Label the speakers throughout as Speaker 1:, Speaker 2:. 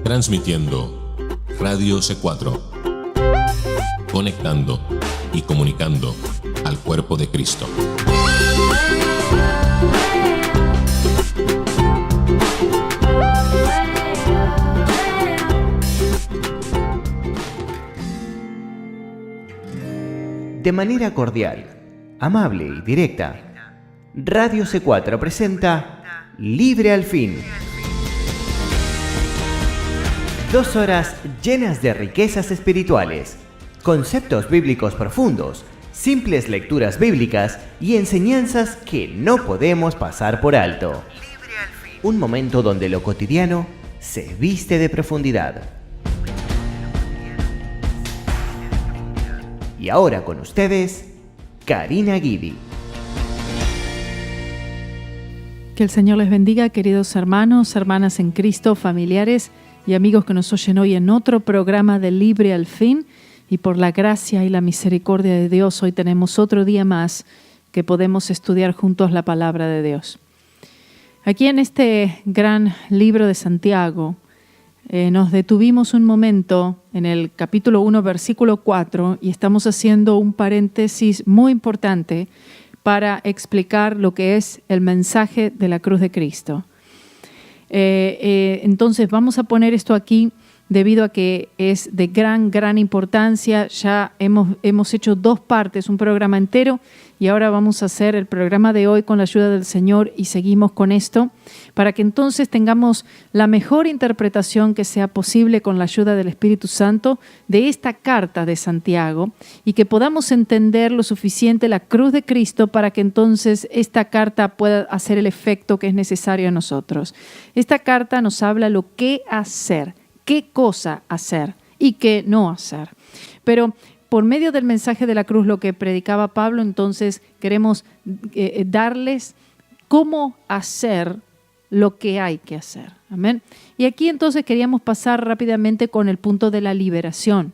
Speaker 1: Transmitiendo Radio C4, conectando y comunicando al cuerpo de Cristo.
Speaker 2: De manera cordial, amable y directa, Radio C4 presenta Libre al Fin. 2 horas llenas de riquezas espirituales, conceptos bíblicos profundos, simples lecturas bíblicas y enseñanzas que no podemos pasar por alto. Un momento donde lo cotidiano se viste de profundidad. Y ahora con ustedes, Karina Guidi.
Speaker 3: Que el Señor les bendiga, queridos hermanos, hermanas en Cristo, familiares y amigos que nos oyen hoy en otro programa de Libre al Fin. Y por la gracia y la misericordia de Dios, hoy tenemos otro día más que podemos estudiar juntos la palabra de Dios. Aquí en este gran libro de Santiago, nos detuvimos un momento en el capítulo 1, versículo 4, y estamos haciendo un paréntesis muy importante para explicar lo que es el mensaje de la cruz de Cristo. Entonces vamos a poner esto aquí debido a que es de gran importancia. Ya hemos hecho 2 partes, un programa entero, y ahora vamos a hacer el programa de hoy con la ayuda del Señor y seguimos con esto para que entonces tengamos la mejor interpretación que sea posible con la ayuda del Espíritu Santo de esta carta de Santiago y que podamos entender lo suficiente la cruz de Cristo para que entonces esta carta pueda hacer el efecto que es necesario a nosotros. Esta carta nos habla lo que hacer, qué cosa hacer y qué no hacer. Pero por medio del mensaje de la cruz, lo que predicaba Pablo, entonces queremos darles cómo hacer lo que hay que hacer. Amén. Y aquí entonces queríamos pasar rápidamente con el punto de la liberación.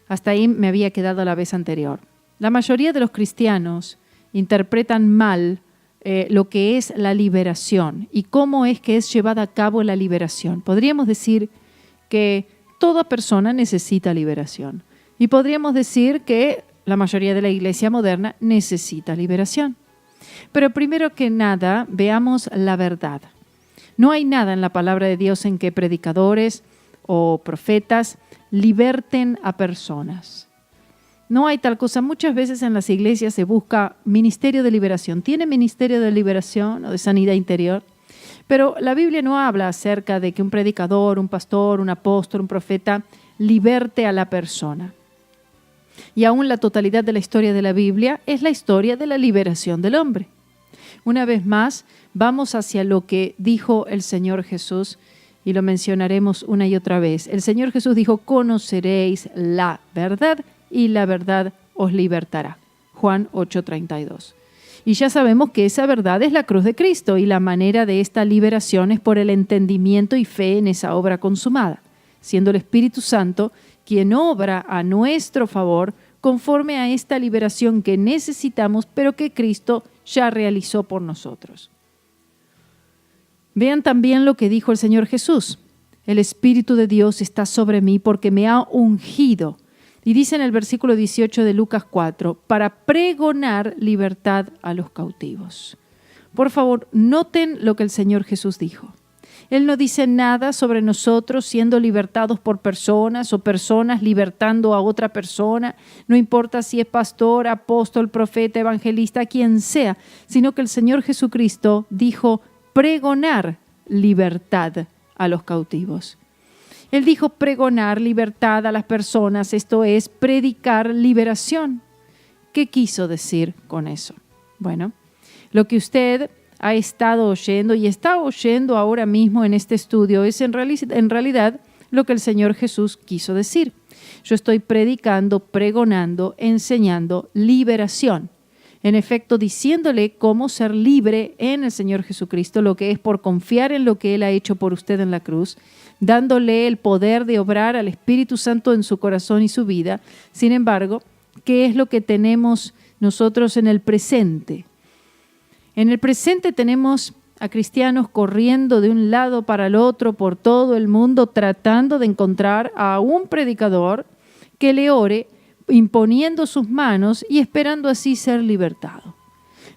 Speaker 3: Hasta ahí me había quedado la vez anterior. La mayoría de los cristianos interpretan mal lo que es la liberación y cómo es que es llevada a cabo la liberación. Podríamos decir que toda persona necesita liberación. Y podríamos decir que la mayoría de la iglesia moderna necesita liberación. Pero primero que nada, veamos la verdad. No hay nada en la palabra de Dios en que predicadores o profetas liberten a personas. No hay tal cosa. Muchas veces en las iglesias se busca ministerio de liberación. ¿Tiene ministerio de liberación o de sanidad interior? Pero la Biblia no habla acerca de que un predicador, un pastor, un apóstol, un profeta liberte a la persona. Y aún la totalidad de la historia de la Biblia es la historia de la liberación del hombre. Una vez más, vamos hacia lo que dijo el Señor Jesús y lo mencionaremos una y otra vez. El Señor Jesús dijo, conoceréis la verdad y la verdad os libertará. Juan 8:32. Y ya sabemos que esa verdad es la cruz de Cristo y la manera de esta liberación es por el entendimiento y fe en esa obra consumada, siendo el Espíritu Santo quien obra a nuestro favor conforme a esta liberación que necesitamos, pero que Cristo ya realizó por nosotros. Vean también lo que dijo el Señor Jesús. El Espíritu de Dios está sobre mí porque me ha ungido. Y dice en el versículo 18 de Lucas 4, para pregonar libertad a los cautivos. Por favor, noten lo que el Señor Jesús dijo. Él no dice nada sobre nosotros siendo libertados por personas o personas libertando a otra persona. No importa si es pastor, apóstol, profeta, evangelista, quien sea, sino que el Señor Jesucristo dijo pregonar libertad a los cautivos. Él dijo pregonar libertad a las personas, esto es predicar liberación. ¿Qué quiso decir con eso? Bueno, lo que usted ha estado oyendo y está oyendo ahora mismo en este estudio es en realidad lo que el Señor Jesús quiso decir. Yo estoy predicando, pregonando, enseñando liberación. En efecto, diciéndole cómo ser libre en el Señor Jesucristo, lo que es por confiar en lo que Él ha hecho por usted en la cruz, dándole el poder de obrar al Espíritu Santo en su corazón y su vida. Sin embargo, ¿qué es lo que tenemos nosotros en el presente? En el presente tenemos a cristianos corriendo de un lado para el otro por todo el mundo tratando de encontrar a un predicador que le ore, imponiendo sus manos y esperando así ser libertado.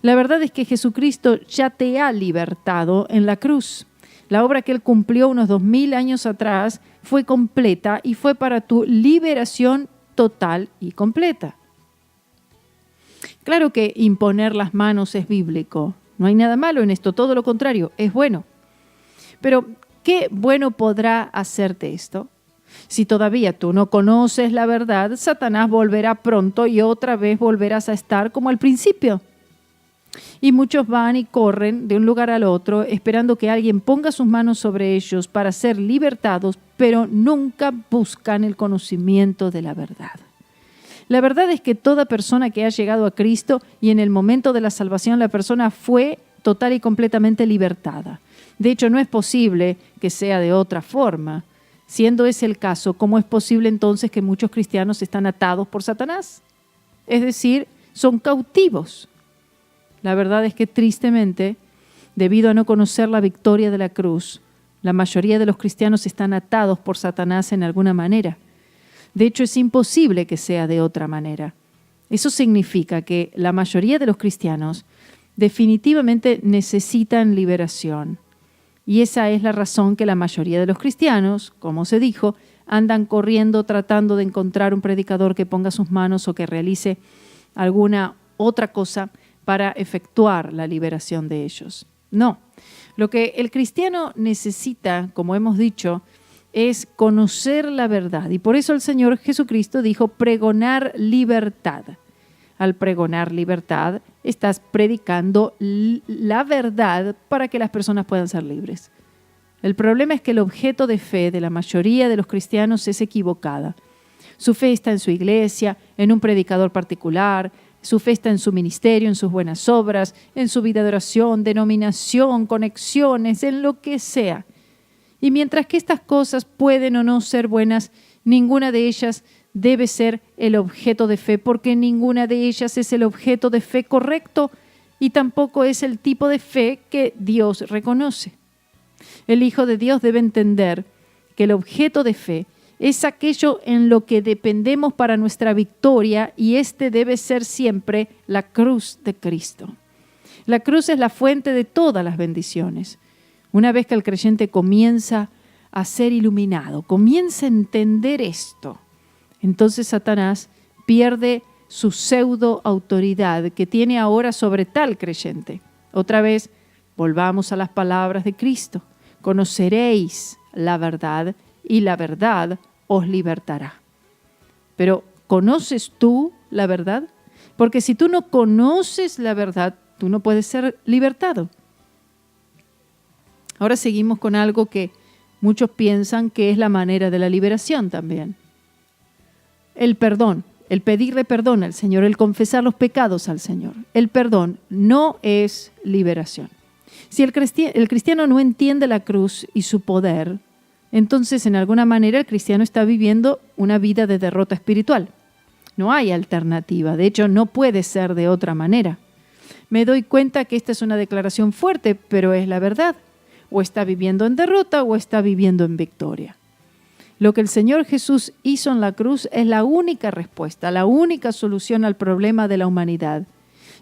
Speaker 3: La verdad es que Jesucristo ya te ha libertado en la cruz. La obra que Él cumplió unos 2000 años atrás fue completa y fue para tu liberación total y completa. Claro que imponer las manos es bíblico. No hay nada malo en esto, todo lo contrario, es bueno. Pero, ¿qué bueno podrá hacerte esto? Si todavía tú no conoces la verdad, Satanás volverá pronto y otra vez volverás a estar como al principio. Y muchos van y corren de un lugar al otro esperando que alguien ponga sus manos sobre ellos para ser libertados, pero nunca buscan el conocimiento de la verdad. La verdad es que toda persona que ha llegado a Cristo y en el momento de la salvación la persona fue total y completamente libertada. De hecho, no es posible que sea de otra forma. Siendo ese el caso, ¿cómo es posible entonces que muchos cristianos están atados por Satanás? Es decir, son cautivos. La verdad es que tristemente, debido a no conocer la victoria de la cruz, la mayoría de los cristianos están atados por Satanás en alguna manera. De hecho, es imposible que sea de otra manera. Eso significa que la mayoría de los cristianos definitivamente necesitan liberación. Y esa es la razón que la mayoría de los cristianos, como se dijo, andan corriendo tratando de encontrar un predicador que ponga sus manos o que realice alguna otra cosa para efectuar la liberación de ellos. No, lo que el cristiano necesita, como hemos dicho, es conocer la verdad. Y por eso el Señor Jesucristo dijo pregonar libertad. Al pregonar libertad, estás predicando la verdad para que las personas puedan ser libres. El problema es que el objeto de fe de la mayoría de los cristianos es equivocada. Su fe está en su iglesia, en un predicador particular. Su fe está en su ministerio, en sus buenas obras, en su vida de oración, denominación, conexiones, en lo que sea. Y mientras que estas cosas pueden o no ser buenas, ninguna de ellas debe ser el objeto de fe, porque ninguna de ellas es el objeto de fe correcto y tampoco es el tipo de fe que Dios reconoce. El Hijo de Dios debe entender que el objeto de fe es aquello en lo que dependemos para nuestra victoria y este debe ser siempre la cruz de Cristo. La cruz es la fuente de todas las bendiciones. Una vez que el creyente comienza a ser iluminado, comienza a entender esto, entonces Satanás pierde su pseudo autoridad que tiene ahora sobre tal creyente. Otra vez, volvamos a las palabras de Cristo. Conoceréis la verdad y la verdad os libertará. Pero, ¿conoces tú la verdad? Porque si tú no conoces la verdad, tú no puedes ser libertado. Ahora seguimos con algo que muchos piensan que es la manera de la liberación también. El perdón, el pedirle perdón al Señor, el confesar los pecados al Señor. El perdón no es liberación. Si el cristiano no entiende la cruz y su poder, entonces en alguna manera el cristiano está viviendo una vida de derrota espiritual. No hay alternativa, de hecho no puede ser de otra manera. Me doy cuenta que esta es una declaración fuerte, pero es la verdad. O está viviendo en derrota o está viviendo en victoria. Lo que el Señor Jesús hizo en la cruz es la única respuesta, la única solución al problema de la humanidad.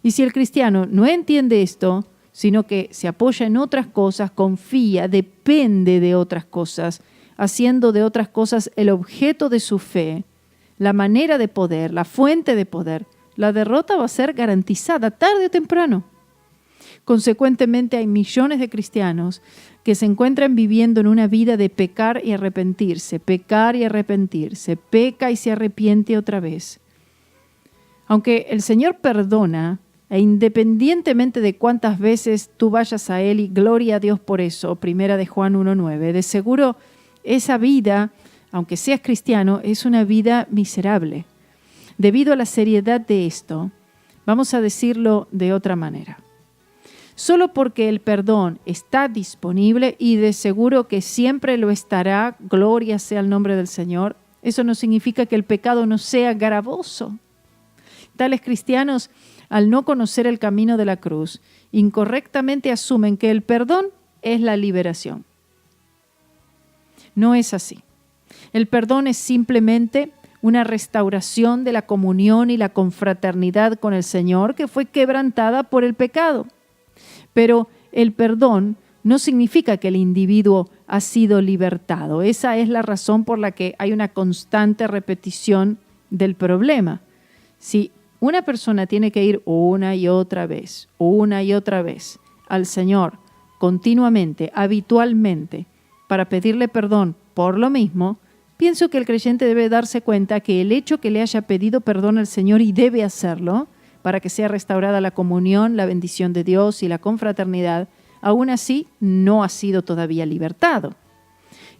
Speaker 3: Y si el cristiano no entiende esto, sino que se apoya en otras cosas, confía, depende de otras cosas, haciendo de otras cosas el objeto de su fe, la manera de poder, la fuente de poder, la derrota va a ser garantizada tarde o temprano. Consecuentemente, hay millones de cristianos que se encuentran viviendo en una vida de pecar y arrepentirse, peca y se arrepiente otra vez. Aunque el Señor perdona, e independientemente de cuántas veces tú vayas a Él, y gloria a Dios por eso, 1 de Juan 1:9, de seguro esa vida, aunque seas cristiano, es una vida miserable. Debido a la seriedad de esto, vamos a decirlo de otra manera. Solo porque el perdón está disponible, y de seguro que siempre lo estará, gloria sea el nombre del Señor, eso no significa que el pecado no sea gravoso. Tales cristianos al no conocer el camino de la cruz, incorrectamente asumen que el perdón es la liberación. No es así. El perdón es simplemente una restauración de la comunión y la confraternidad con el Señor que fue quebrantada por el pecado. Pero el perdón no significa que el individuo ha sido libertado. Esa es la razón por la que hay una constante repetición del problema. Si una persona tiene que ir una y otra vez al Señor continuamente, habitualmente, para pedirle perdón por lo mismo, pienso que el creyente debe darse cuenta que el hecho que le haya pedido perdón al Señor y debe hacerlo para que sea restaurada la comunión, la bendición de Dios y la confraternidad, aún así no ha sido todavía libertado.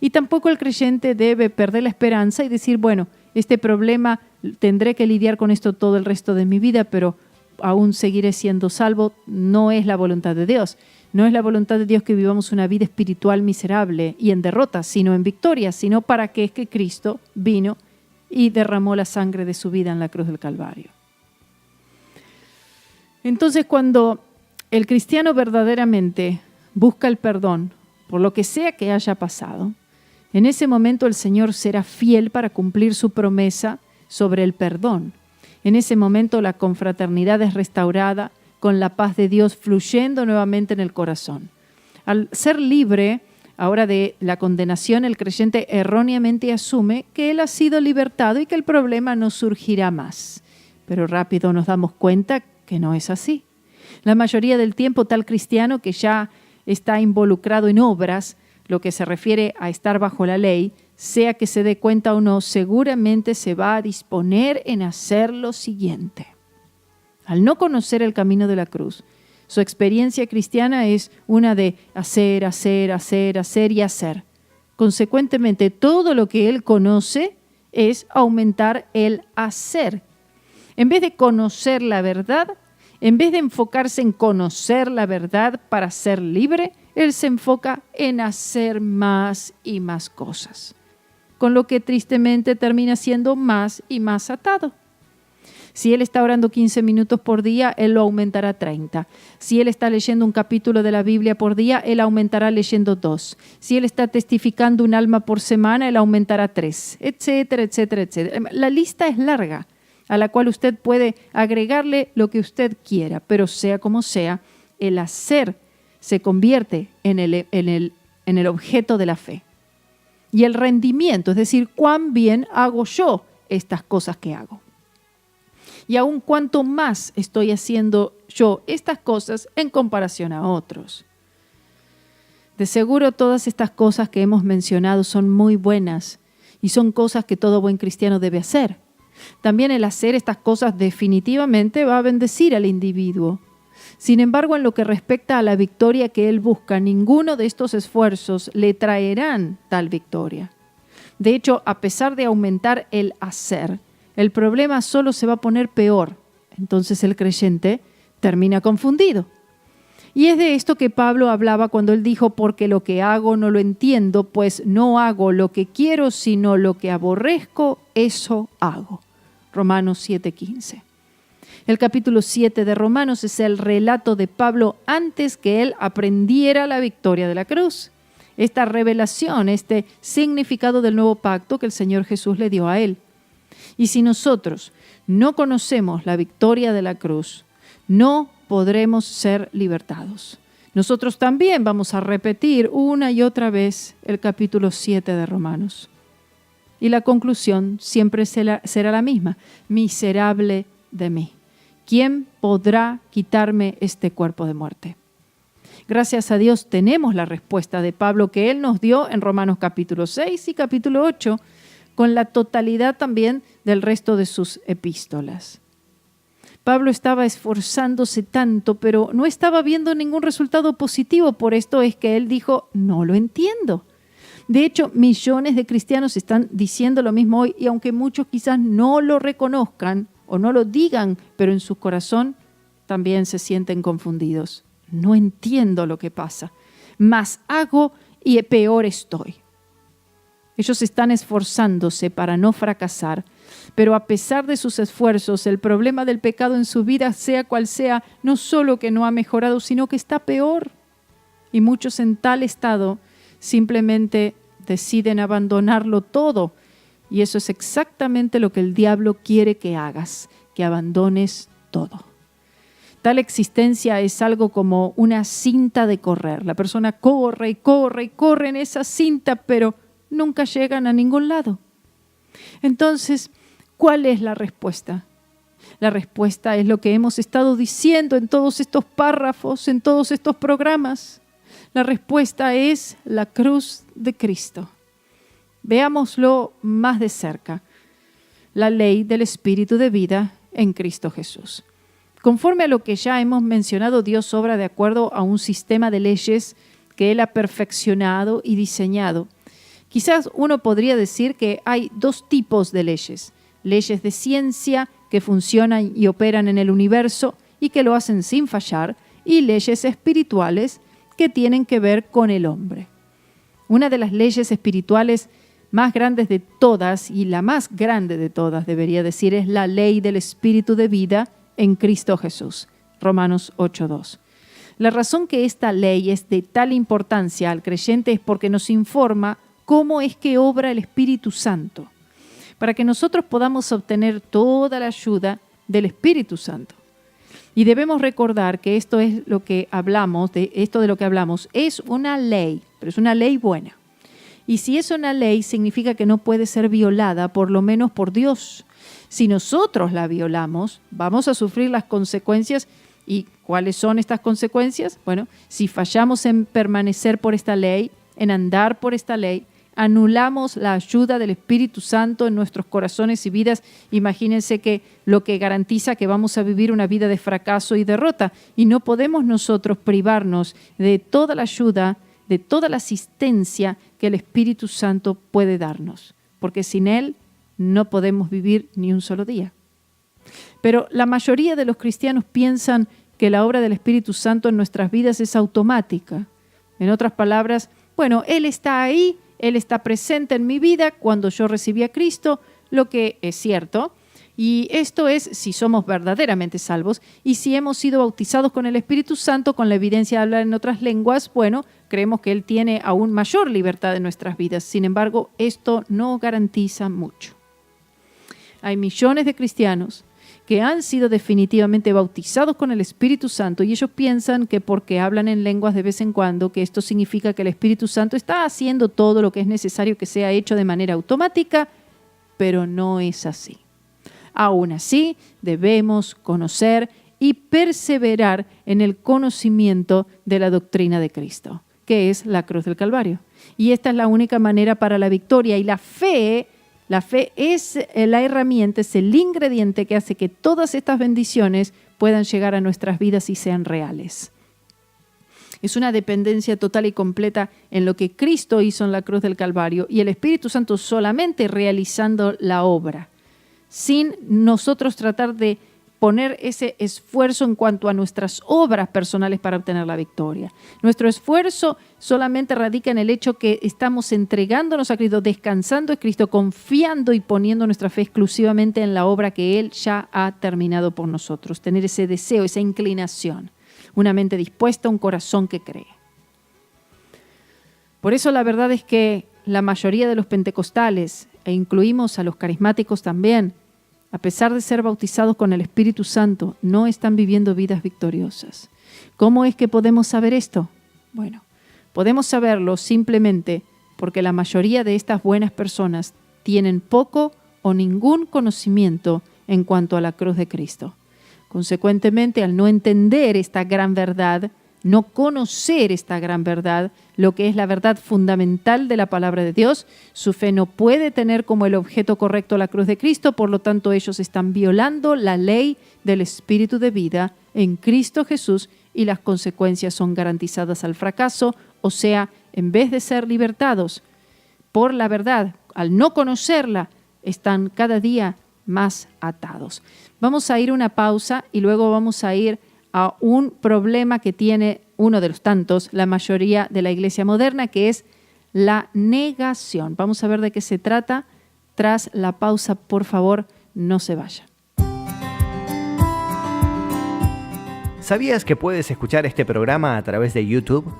Speaker 3: Y tampoco el creyente debe perder la esperanza y decir, bueno, este problema tendré que lidiar con esto todo el resto de mi vida, pero aún seguiré siendo salvo. No es la voluntad de Dios. No es la voluntad de Dios que vivamos una vida espiritual miserable y en derrota, sino en victoria, sino para que es que Cristo vino y derramó la sangre de su vida en la cruz del Calvario. Entonces, cuando el cristiano verdaderamente busca el perdón por lo que sea que haya pasado, en ese momento el Señor será fiel para cumplir su promesa sobre el perdón. En ese momento la confraternidad es restaurada con la paz de Dios fluyendo nuevamente en el corazón. Al ser libre ahora de la condenación, el creyente erróneamente asume que él ha sido libertado y que el problema no surgirá más. Pero rápido nos damos cuenta que no es así. La mayoría del tiempo, tal cristiano que ya está involucrado en obras, lo que se refiere a estar bajo la ley, sea que se dé cuenta o no, seguramente se va a disponer en hacer lo siguiente. Al no conocer el camino de la cruz, su experiencia cristiana es una de hacer y hacer. Consecuentemente, todo lo que él conoce es aumentar el hacer. En vez de conocer la verdad, en vez de enfocarse en conocer la verdad para ser libre, él se enfoca en hacer más y más cosas, con lo que tristemente termina siendo más y más atado. Si él está orando 15 minutos por día, él lo aumentará a 30. Si él está leyendo un capítulo de la Biblia por día, él aumentará leyendo 2. Si él está testificando un alma por semana, él aumentará 3, etcétera, etcétera, etcétera. La lista es larga, a la cual usted puede agregarle lo que usted quiera, pero sea como sea, el hacer se convierte en el objeto de la fe. Y el rendimiento, es decir, cuán bien hago yo estas cosas que hago. Y aún cuánto más estoy haciendo yo estas cosas en comparación a otros. De seguro todas estas cosas que hemos mencionado son muy buenas y son cosas que todo buen cristiano debe hacer. También el hacer estas cosas definitivamente va a bendecir al individuo. Sin embargo, en lo que respecta a la victoria que él busca, ninguno de estos esfuerzos le traerán tal victoria. De hecho, a pesar de aumentar el hacer, el problema solo se va a poner peor. Entonces el creyente termina confundido. Y es de esto que Pablo hablaba cuando él dijo, porque lo que hago no lo entiendo, pues no hago lo que quiero, sino lo que aborrezco, eso hago. Romanos 7:15. El capítulo 7 de Romanos es el relato de Pablo antes que él aprendiera la victoria de la cruz. Esta revelación, este significado del nuevo pacto que el Señor Jesús le dio a él. Y si nosotros no conocemos la victoria de la cruz, no podremos ser libertados. Nosotros también vamos a repetir una y otra vez el capítulo 7 de Romanos. Y la conclusión siempre será la misma: miserable de mí. ¿Quién podrá quitarme este cuerpo de muerte? Gracias a Dios tenemos la respuesta de Pablo que él nos dio en Romanos capítulo 6 y capítulo 8, con la totalidad también del resto de sus epístolas. Pablo estaba esforzándose tanto, pero no estaba viendo ningún resultado positivo. Por esto es que él dijo, no lo entiendo. De hecho, millones de cristianos están diciendo lo mismo hoy, y aunque muchos quizás no lo reconozcan o no lo digan, pero en su corazón también se sienten confundidos. No entiendo lo que pasa. Más hago y peor estoy. Ellos están esforzándose para no fracasar, pero a pesar de sus esfuerzos, el problema del pecado en su vida, sea cual sea, no solo que no ha mejorado, sino que está peor. Y muchos en tal estado simplemente deciden abandonarlo todo. Y eso es exactamente lo que el diablo quiere que hagas, que abandones todo. Tal existencia es algo como una cinta de correr. La persona corre y corre y corre en esa cinta, pero nunca llegan a ningún lado. Entonces, ¿cuál es la respuesta? La respuesta es lo que hemos estado diciendo en todos estos párrafos, en todos estos programas. La respuesta es la cruz de Cristo. Veámoslo más de cerca. La ley del Espíritu de vida en Cristo Jesús. Conforme a lo que ya hemos mencionado, Dios obra de acuerdo a un sistema de leyes que Él ha perfeccionado y diseñado. Quizás uno podría decir que hay dos tipos de leyes. Leyes de ciencia que funcionan y operan en el universo y que lo hacen sin fallar, y leyes espirituales que tienen que ver con el hombre. Una de las leyes espirituales más grandes de todas, y la más grande de todas, debería decir, es la ley del Espíritu de vida en Cristo Jesús. Romanos 8:2. La razón que esta ley es de tal importancia al creyente es porque nos informa cómo es que obra el Espíritu Santo, para que nosotros podamos obtener toda la ayuda del Espíritu Santo. Y debemos recordar que esto es lo que hablamos, de lo que hablamos, es una ley, pero es una ley buena. Y si es una ley, significa que no puede ser violada, por lo menos por Dios. Si nosotros la violamos, vamos a sufrir las consecuencias. ¿Y cuáles son estas consecuencias? Bueno, si fallamos en permanecer por esta ley, en andar por esta ley, anulamos la ayuda del Espíritu Santo en nuestros corazones y vidas. Imagínense que lo que garantiza que vamos a vivir una vida de fracaso y derrota. Y no podemos nosotros privarnos de toda la ayuda, de toda la asistencia que el Espíritu Santo puede darnos, porque sin Él no podemos vivir ni un solo día. Pero la mayoría de los cristianos piensan que la obra del Espíritu Santo en nuestras vidas es automática. En otras palabras, bueno, Él está ahí, Él está presente en mi vida cuando yo recibí a Cristo, lo que es cierto. Y esto es si somos verdaderamente salvos, y si hemos sido bautizados con el Espíritu Santo, con la evidencia de hablar en otras lenguas, bueno, creemos que Él tiene aún mayor libertad en nuestras vidas. Sin embargo, esto no garantiza mucho. Hay millones de cristianos que han sido definitivamente bautizados con el Espíritu Santo, y ellos piensan que porque hablan en lenguas de vez en cuando, que esto significa que el Espíritu Santo está haciendo todo lo que es necesario que sea hecho de manera automática, pero no es así. Aún así, debemos conocer y perseverar en el conocimiento de la doctrina de Cristo, que es la cruz del Calvario. Y esta es la única manera para la victoria. Y la fe es la herramienta, es el ingrediente que hace que todas estas bendiciones puedan llegar a nuestras vidas y sean reales. Es una dependencia total y completa en lo que Cristo hizo en la cruz del Calvario y el Espíritu Santo solamente realizando la obra, sin nosotros tratar de poner ese esfuerzo en cuanto a nuestras obras personales para obtener la victoria. Nuestro esfuerzo solamente radica en el hecho que estamos entregándonos a Cristo, descansando en Cristo, confiando y poniendo nuestra fe exclusivamente en la obra que Él ya ha terminado por nosotros. Tener ese deseo, esa inclinación, una mente dispuesta, un corazón que cree. Por eso la verdad es que la mayoría de los pentecostales, e incluimos a los carismáticos también, a pesar de ser bautizados con el Espíritu Santo, no están viviendo vidas victoriosas. ¿Cómo es que podemos saber esto? Bueno, podemos saberlo simplemente porque la mayoría de estas buenas personas tienen poco o ningún conocimiento en cuanto a la cruz de Cristo. Consecuentemente, al no entender esta gran verdad, no conocer esta gran verdad, lo que es la verdad fundamental de la palabra de Dios, su fe no puede tener como el objeto correcto la cruz de Cristo, por lo tanto ellos están violando la ley del Espíritu de vida en Cristo Jesús y las consecuencias son garantizadas al fracaso, o sea, en vez de ser libertados por la verdad, al no conocerla, están cada día más atados. Vamos a ir a una pausa y luego vamos a ir a un problema que tiene uno de los tantos, la mayoría de la iglesia moderna, que es la negación. Vamos a ver de qué se trata tras la pausa. Por favor, no se vaya.
Speaker 2: ¿Sabías que puedes escuchar este programa a través de YouTube?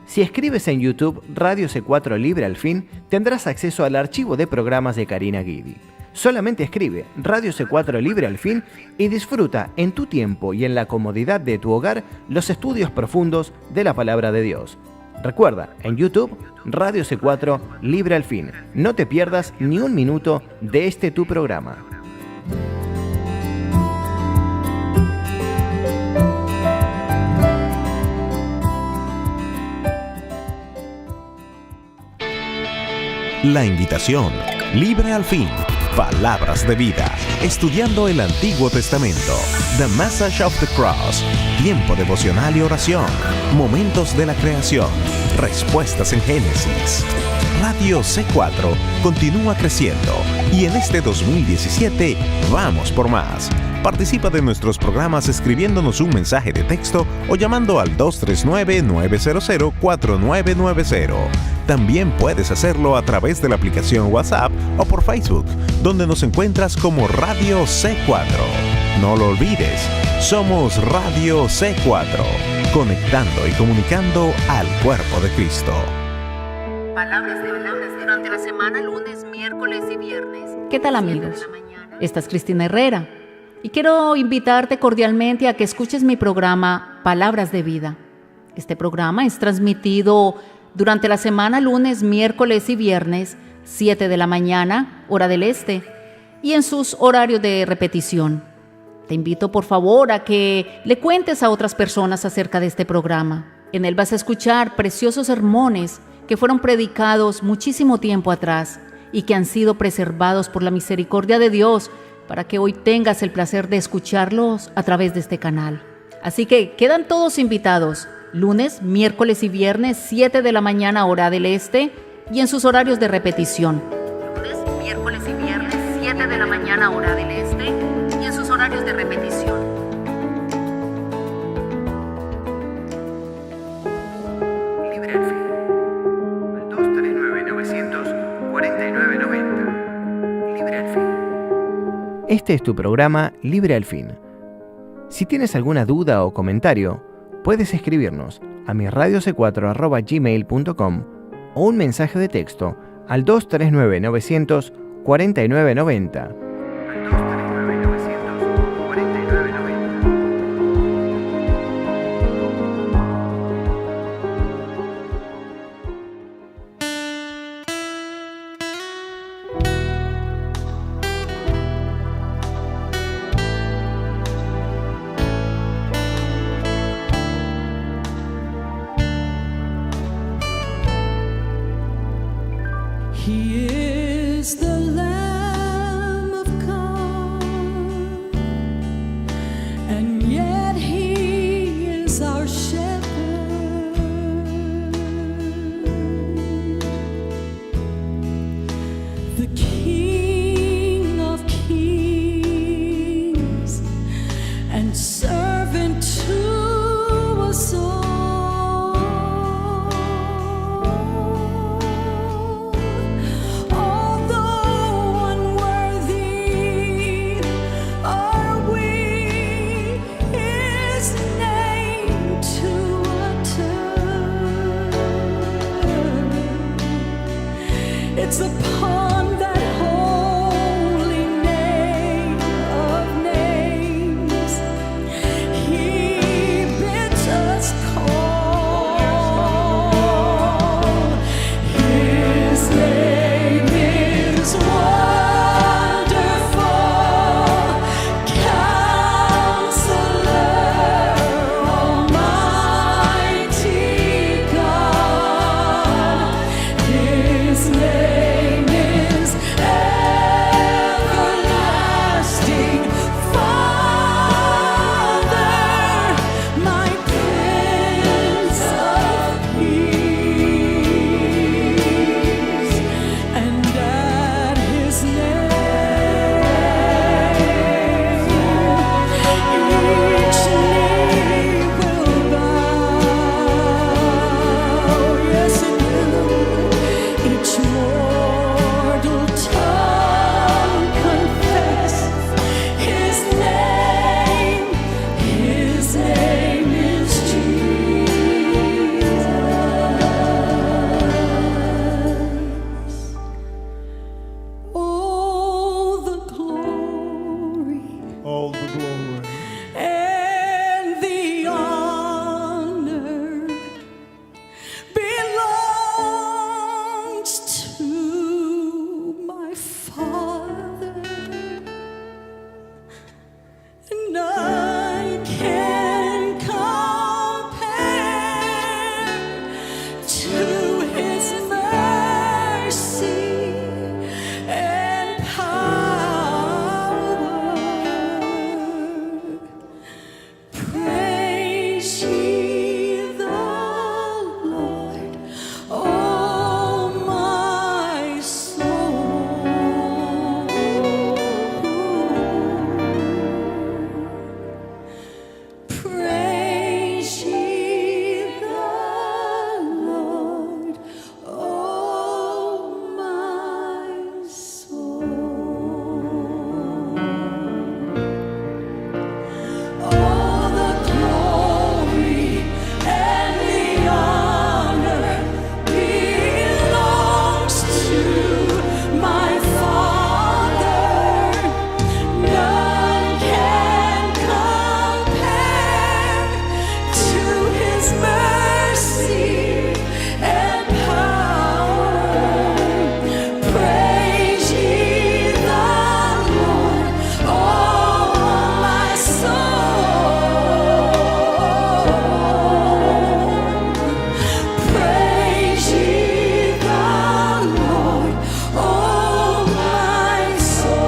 Speaker 2: Si escribes en YouTube Radio C4 Libre al Fin, tendrás acceso al archivo de programas de Karina Guidi. Solamente escribe Radio C4 Libre al Fin y disfruta en tu tiempo y en la comodidad de tu hogar los estudios profundos de la Palabra de Dios. Recuerda, en YouTube, Radio C4 Libre al Fin. No te pierdas ni un minuto de este tu programa.
Speaker 4: La invitación, Libre al Fin, palabras de vida, estudiando el Antiguo Testamento, The Message of the Cross, tiempo devocional y oración, momentos de la creación, respuestas en Génesis. Radio C4 continúa creciendo y en este 2017 vamos por más. Participa de nuestros programas escribiéndonos un mensaje de texto o llamando al 239-900-4990. También puedes hacerlo a través de la aplicación WhatsApp o por Facebook, donde nos encuentras como Radio C4. No lo olvides, somos Radio C4, conectando y comunicando al cuerpo de Cristo.
Speaker 5: Palabras durante la semana, lunes, miércoles y viernes.
Speaker 6: ¿Qué tal, amigos? Esta es Cristina Herrera y quiero invitarte cordialmente a que escuches mi programa Palabras de Vida. Este programa es transmitido durante la semana, lunes, miércoles y viernes, 7 de la mañana, hora del este, y en sus horarios de repetición. Te invito, por favor, a que le cuentes a otras personas acerca de este programa. En él vas a escuchar preciosos sermones que fueron predicados muchísimo tiempo atrás y que han sido preservados por la misericordia de Dios para que hoy tengas el placer de escucharlos a través de este canal. Así que quedan todos invitados, lunes, miércoles y viernes, 7 de la mañana, hora del este, y en sus horarios de repetición.
Speaker 5: Lunes, miércoles y viernes, 7 de la mañana, hora del este, y en sus horarios de repetición.
Speaker 2: Libre al Fin. Al 239-900-4990. Libre al Fin. Este es tu programa Libre al Fin. Si tienes alguna duda o comentario, puedes escribirnos a mirradioc4@gmail.com o un mensaje de texto al 239-900-4990.
Speaker 7: He is the Lamb of God, and yet He is our shepherd. The King of kings and servant to us all. It's upon that holy name of names He bids us call. His name is Wonderful Counselor, Almighty God. His name is to his mercy and power. Praise ye the Lord, oh my soul. Praise ye the Lord, oh my soul. All the glory and the honor belongs to my Father. None can compare to his mercy and power. Praise ye the Lord, oh my soul. Praise ye the Lord, oh my soul.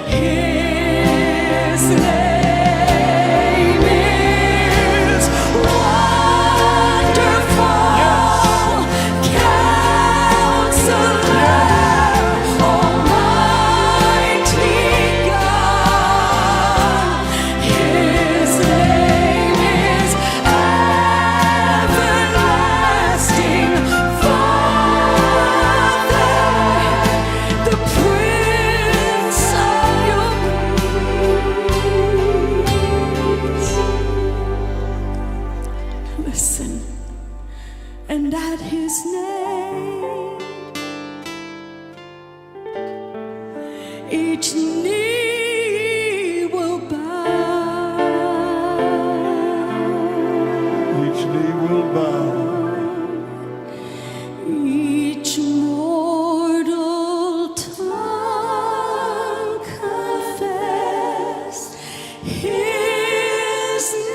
Speaker 7: His name is Wonderful Counselor, Almighty God. His name is Everlasting Father, the Prince of your peace. Listen, and at his name, each knee will bow.
Speaker 8: Each knee will bow.
Speaker 7: Each mortal tongue confess his name.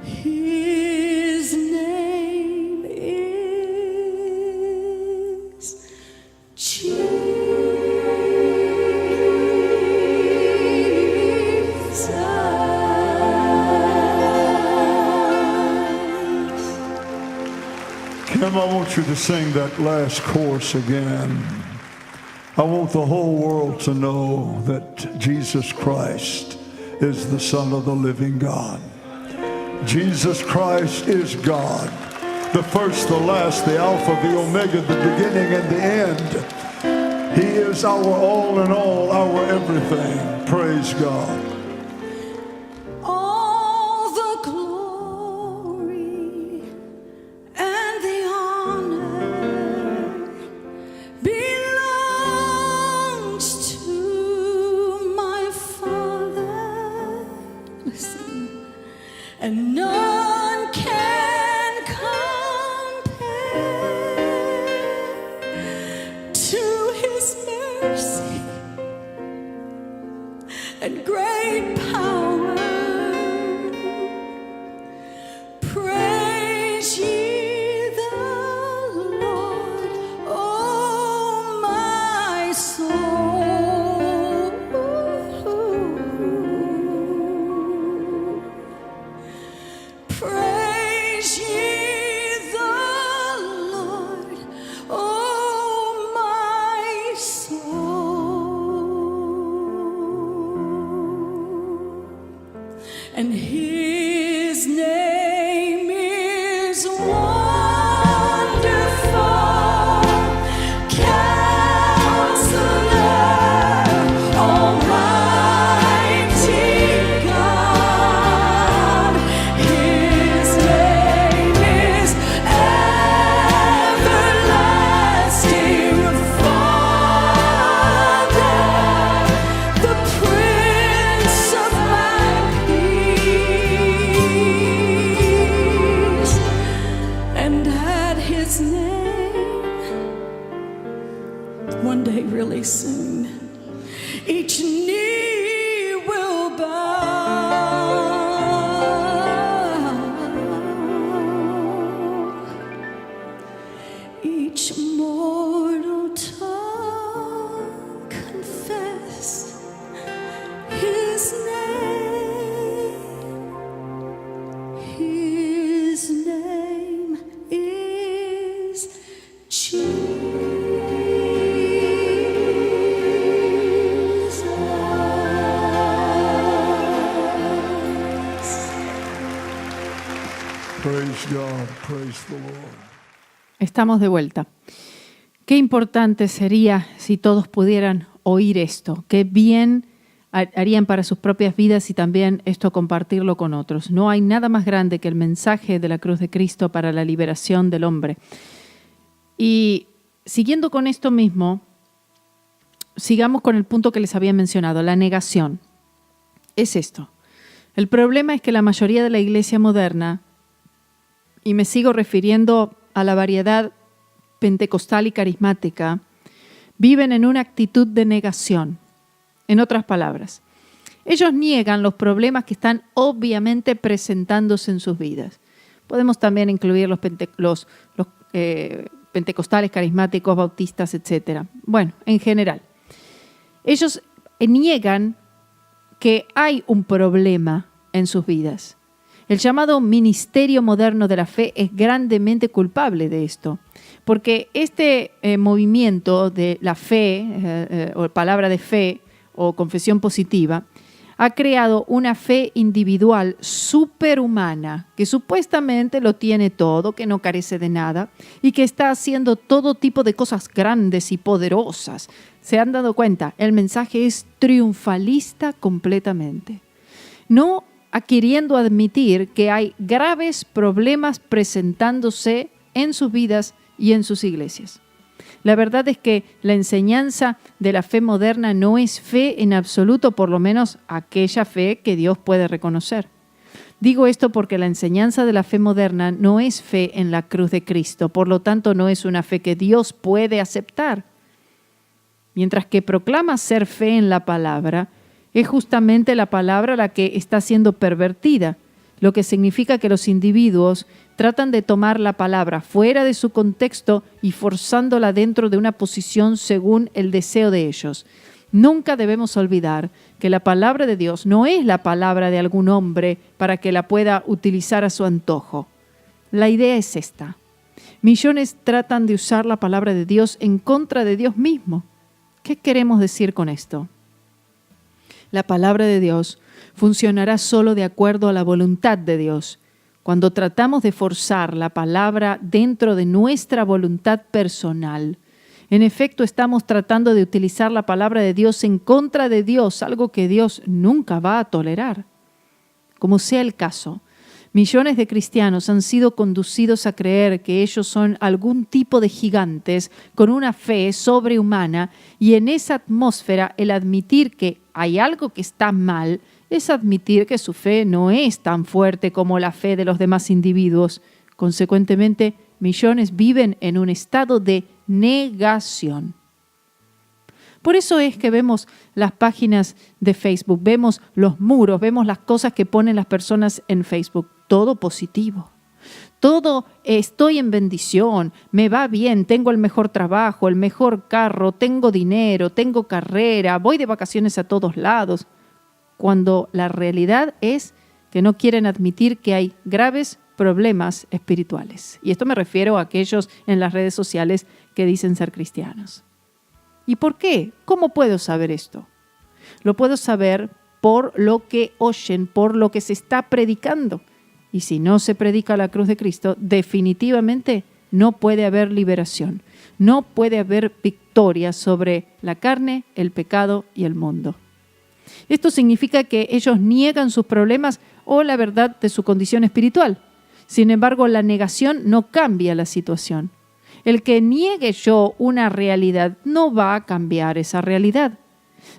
Speaker 7: His name is Jesus.
Speaker 8: Kim, I want you to sing that last chorus again. I want the whole world to know that Jesus Christ is the Son of the living God. Jesus Christ is God, the first, the last, the Alpha, the Omega, the beginning and the end. He is our all in all, our everything. Praise God.
Speaker 7: All the glory and the honor belongs to my Father. Listen, and none can compare to his mercy and great power. Praise ye the Lord, oh my soul.
Speaker 8: Praise God. Praise the Lord.
Speaker 3: Estamos de vuelta. Qué importante sería si todos pudieran oír esto. Qué bien harían para sus propias vidas y también esto compartirlo con otros. No hay nada más grande que el mensaje de la cruz de Cristo para la liberación del hombre. Y siguiendo con esto mismo, sigamos con el punto que les había mencionado, la negación. Es esto. El problema es que la mayoría de la iglesia moderna, y me sigo refiriendo a la variedad pentecostal y carismática, viven en una actitud de negación. En otras palabras, ellos niegan los problemas que están obviamente presentándose en sus vidas. Podemos también incluir los pentecostales, carismáticos, bautistas, etc. Bueno, en general. Ellos niegan que hay un problema en sus vidas. El llamado ministerio moderno de la fe es grandemente culpable de esto, porque este movimiento de la fe, o palabra de fe, o confesión positiva, ha creado una fe individual superhumana que supuestamente lo tiene todo, que no carece de nada y que está haciendo todo tipo de cosas grandes y poderosas. ¿Se han dado cuenta? El mensaje es triunfalista completamente. No queriendo admitir que hay graves problemas presentándose en sus vidas y en sus iglesias. La verdad es que la enseñanza de la fe moderna no es fe en absoluto, por lo menos aquella fe que Dios puede reconocer. Digo esto porque la enseñanza de la fe moderna no es fe en la cruz de Cristo, por lo tanto no es una fe que Dios puede aceptar. Mientras que proclama ser fe en la palabra, es justamente la palabra la que está siendo pervertida, lo que significa que los individuos tratan de tomar la palabra fuera de su contexto y forzándola dentro de una posición según el deseo de ellos. Nunca debemos olvidar que la palabra de Dios no es la palabra de algún hombre para que la pueda utilizar a su antojo. La idea es esta. Millones tratan de usar la palabra de Dios en contra de Dios mismo. ¿Qué queremos decir con esto? La palabra de Dios funcionará solo de acuerdo a la voluntad de Dios. Cuando tratamos de forzar la palabra dentro de nuestra voluntad personal, en efecto estamos tratando de utilizar la palabra de Dios en contra de Dios, algo que Dios nunca va a tolerar. Como sea el caso, millones de cristianos han sido conducidos a creer que ellos son algún tipo de gigantes con una fe sobrehumana, y en esa atmósfera el admitir que hay algo que está mal es admitir que su fe no es tan fuerte como la fe de los demás individuos. Consecuentemente, millones viven en un estado de negación. Por eso es que vemos las páginas de Facebook, vemos los muros, vemos las cosas que ponen las personas en Facebook. Todo positivo. Todo estoy en bendición, me va bien, tengo el mejor trabajo, el mejor carro, tengo dinero, tengo carrera, voy de vacaciones a todos lados. Cuando la realidad es que no quieren admitir que hay graves problemas espirituales. Y esto me refiero a aquellos en las redes sociales que dicen ser cristianos. ¿Y por qué? ¿Cómo puedo saber esto? Lo puedo saber por lo que oyen, por lo que se está predicando. Y si no se predica la cruz de Cristo, definitivamente no puede haber liberación. No puede haber victoria sobre la carne, el pecado y el mundo. Esto significa que ellos niegan sus problemas o la verdad de su condición espiritual. Sin embargo, la negación no cambia la situación. El que niegue yo una realidad no va a cambiar esa realidad.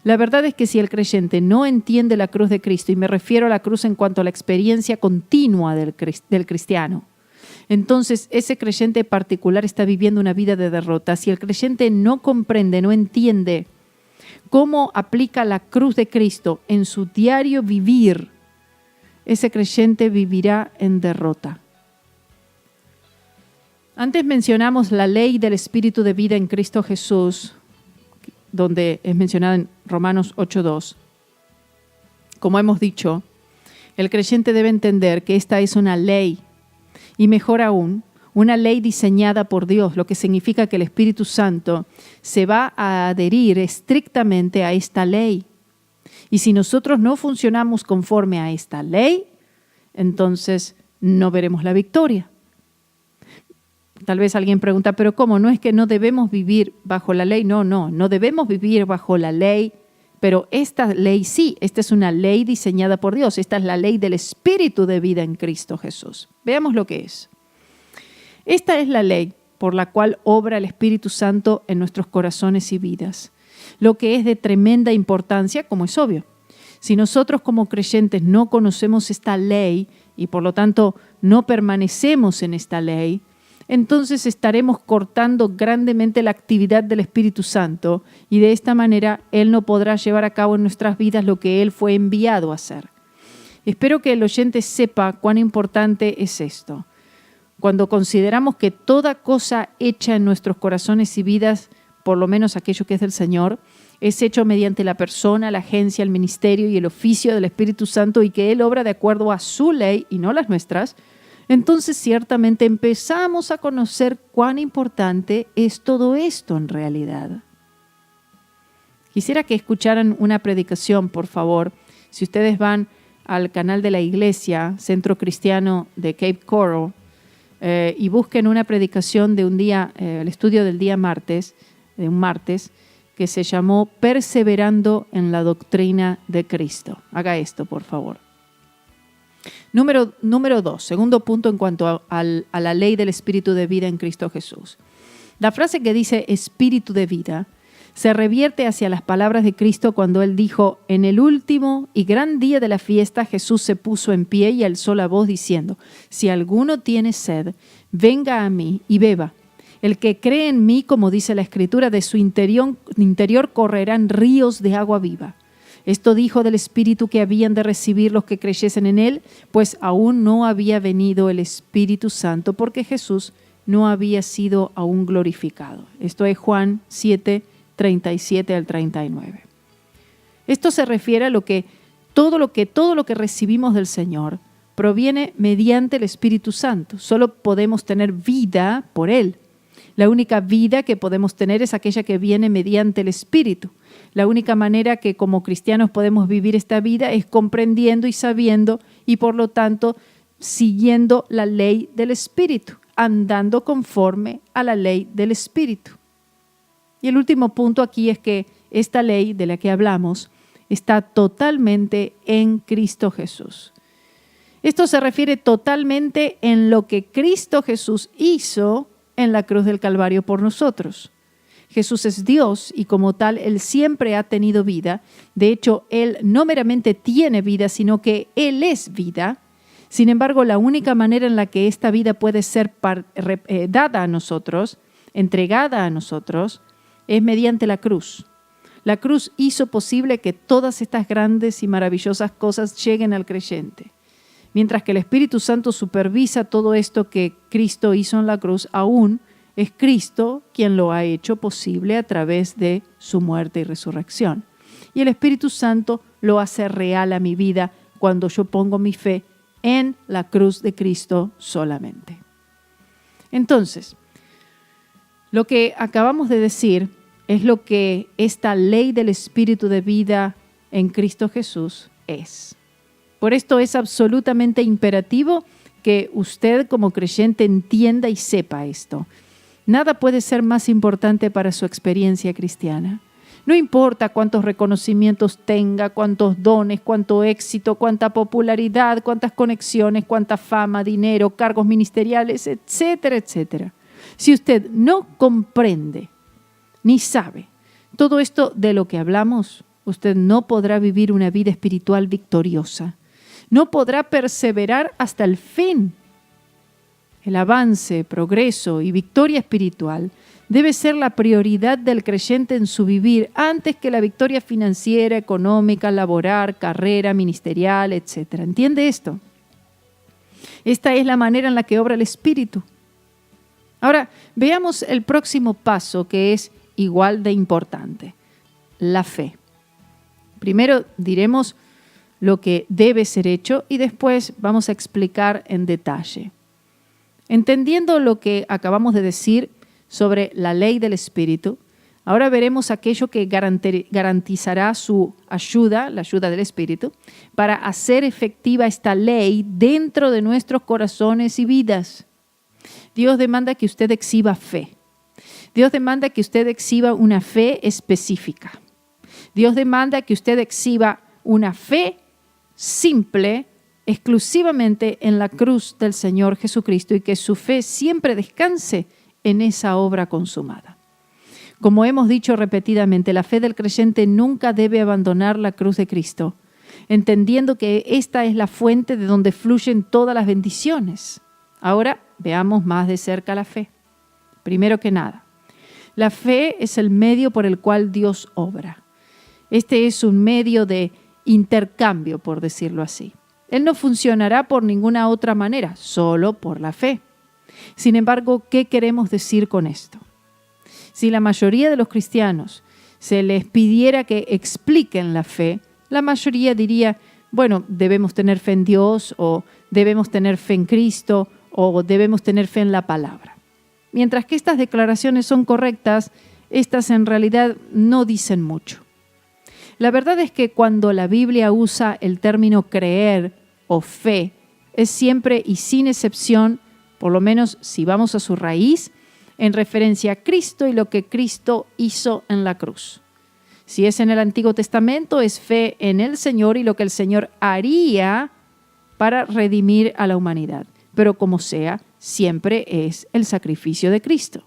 Speaker 3: La verdad es que si el creyente no entiende la cruz de Cristo, y me refiero a la cruz en cuanto a la experiencia continua del cristiano, entonces ese creyente particular está viviendo una vida de derrota. Si el creyente no comprende, no entiende cómo aplica la cruz de Cristo en su diario vivir, ese creyente vivirá en derrota. Antes mencionamos la ley del Espíritu de vida en Cristo Jesús, donde es mencionada en Romanos 8:2. Como hemos dicho, el creyente debe entender que esta es una ley, y mejor aún, una ley diseñada por Dios, lo que significa que el Espíritu Santo se va a adherir estrictamente a esta ley. Y si nosotros no funcionamos conforme a esta ley, entonces no veremos la victoria. Tal vez alguien pregunta, pero ¿cómo? ¿No es que no debemos vivir bajo la ley? No debemos vivir bajo la ley, pero esta ley sí, esta es una ley diseñada por Dios. Esta es la ley del Espíritu de vida en Cristo Jesús. Veamos lo que es. Esta es la ley por la cual obra el Espíritu Santo en nuestros corazones y vidas, lo que es de tremenda importancia, como es obvio. Si nosotros como creyentes no conocemos esta ley y por lo tanto no permanecemos en esta ley, entonces estaremos cortando grandemente la actividad del Espíritu Santo y de esta manera Él no podrá llevar a cabo en nuestras vidas lo que Él fue enviado a hacer. Espero que el oyente sepa cuán importante es esto. Cuando consideramos que toda cosa hecha en nuestros corazones y vidas, por lo menos aquello que es del Señor, es hecho mediante la persona, la agencia, el ministerio y el oficio del Espíritu Santo y que Él obra de acuerdo a su ley y no las nuestras, entonces ciertamente empezamos a conocer cuán importante es todo esto en realidad. Quisiera que escucharan una predicación, por favor. Si ustedes van al canal de la iglesia, Centro Cristiano de Cape Coral, y busquen una predicación de un día, el estudio del día martes, de un martes, que se llamó Perseverando en la Doctrina de Cristo. Haga esto, por favor. Número 2, segundo punto en cuanto a la ley del Espíritu de vida en Cristo Jesús. La frase que dice Espíritu de vida se revierte hacia las palabras de Cristo cuando Él dijo, en el último y gran día de la fiesta Jesús se puso en pie y alzó la voz diciendo, si alguno tiene sed, venga a mí y beba. El que cree en mí, como dice la Escritura, de su interior correrán ríos de agua viva. Esto dijo del Espíritu que habían de recibir los que creyesen en Él, pues aún no había venido el Espíritu Santo, porque Jesús no había sido aún glorificado. Esto es Juan 7, 37 al 39. Esto se refiere a todo lo que recibimos del Señor proviene mediante el Espíritu Santo. Solo podemos tener vida por Él. La única vida que podemos tener es aquella que viene mediante el Espíritu. La única manera que como cristianos podemos vivir esta vida es comprendiendo y sabiendo y por lo tanto siguiendo la ley del Espíritu, andando conforme a la ley del Espíritu. Y el último punto aquí es que esta ley de la que hablamos está totalmente en Cristo Jesús. Esto se refiere totalmente en lo que Cristo Jesús hizo en la cruz del Calvario por nosotros. Jesús es Dios y como tal Él siempre ha tenido vida. De hecho, Él no meramente tiene vida, sino que Él es vida. Sin embargo, la única manera en la que esta vida puede ser dada a nosotros, entregada a nosotros, es mediante la cruz. La cruz hizo posible que todas estas grandes y maravillosas cosas lleguen al creyente. Mientras que el Espíritu Santo supervisa todo esto que Cristo hizo en la cruz, aún es Cristo quien lo ha hecho posible a través de su muerte y resurrección. Y el Espíritu Santo lo hace real a mi vida cuando yo pongo mi fe en la cruz de Cristo solamente. Entonces, lo que acabamos de decir es lo que esta ley del Espíritu de vida en Cristo Jesús es. Por esto es absolutamente imperativo que usted como creyente entienda y sepa esto. Nada puede ser más importante para su experiencia cristiana. No importa cuántos reconocimientos tenga, cuántos dones, cuánto éxito, cuánta popularidad, cuántas conexiones, cuánta fama, dinero, cargos ministeriales, etcétera, etcétera. Si usted no comprende ni sabe todo esto de lo que hablamos, usted no podrá vivir una vida espiritual victoriosa. No podrá perseverar hasta el fin. El avance, progreso y victoria espiritual debe ser la prioridad del creyente en su vivir antes que la victoria financiera, económica, laboral, carrera, ministerial, etc. ¿Entiende esto? Esta es la manera en la que obra el Espíritu. Ahora, veamos el próximo paso que es igual de importante, la fe. Primero diremos lo que debe ser hecho y después vamos a explicar en detalle. Entendiendo lo que acabamos de decir sobre la ley del Espíritu, Ahora veremos aquello que garantizará su ayuda, la ayuda del Espíritu, para hacer efectiva esta ley dentro de nuestros corazones y vidas. Dios demanda que usted exhiba fe. Dios demanda que usted exhiba una fe específica. Dios demanda que usted exhiba una fe simple, exclusivamente en la cruz del Señor Jesucristo, y que su fe siempre descanse en esa obra consumada. Como hemos dicho repetidamente, la fe del creyente nunca debe abandonar la cruz de Cristo, entendiendo que esta es la fuente de donde fluyen todas las bendiciones. Ahora veamos más de cerca la fe. Primero que nada, la fe es el medio por el cual Dios obra. Este es un medio de intercambio, por decirlo así. Él no funcionará por ninguna otra manera, solo por la fe. Sin embargo, ¿qué queremos decir con esto? Si la mayoría de los cristianos se les pidiera que expliquen la fe, la mayoría diría, bueno, debemos tener fe en Dios, o debemos tener fe en Cristo, o debemos tener fe en la palabra. Mientras que estas declaraciones son correctas, estas en realidad no dicen mucho. La verdad es que cuando la Biblia usa el término creer o fe, es siempre y sin excepción, por lo menos si vamos a su raíz, en referencia a Cristo y lo que Cristo hizo en la cruz. Si es en el Antiguo Testamento, es fe en el Señor y lo que el Señor haría para redimir a la humanidad. Pero como sea, siempre es el sacrificio de Cristo.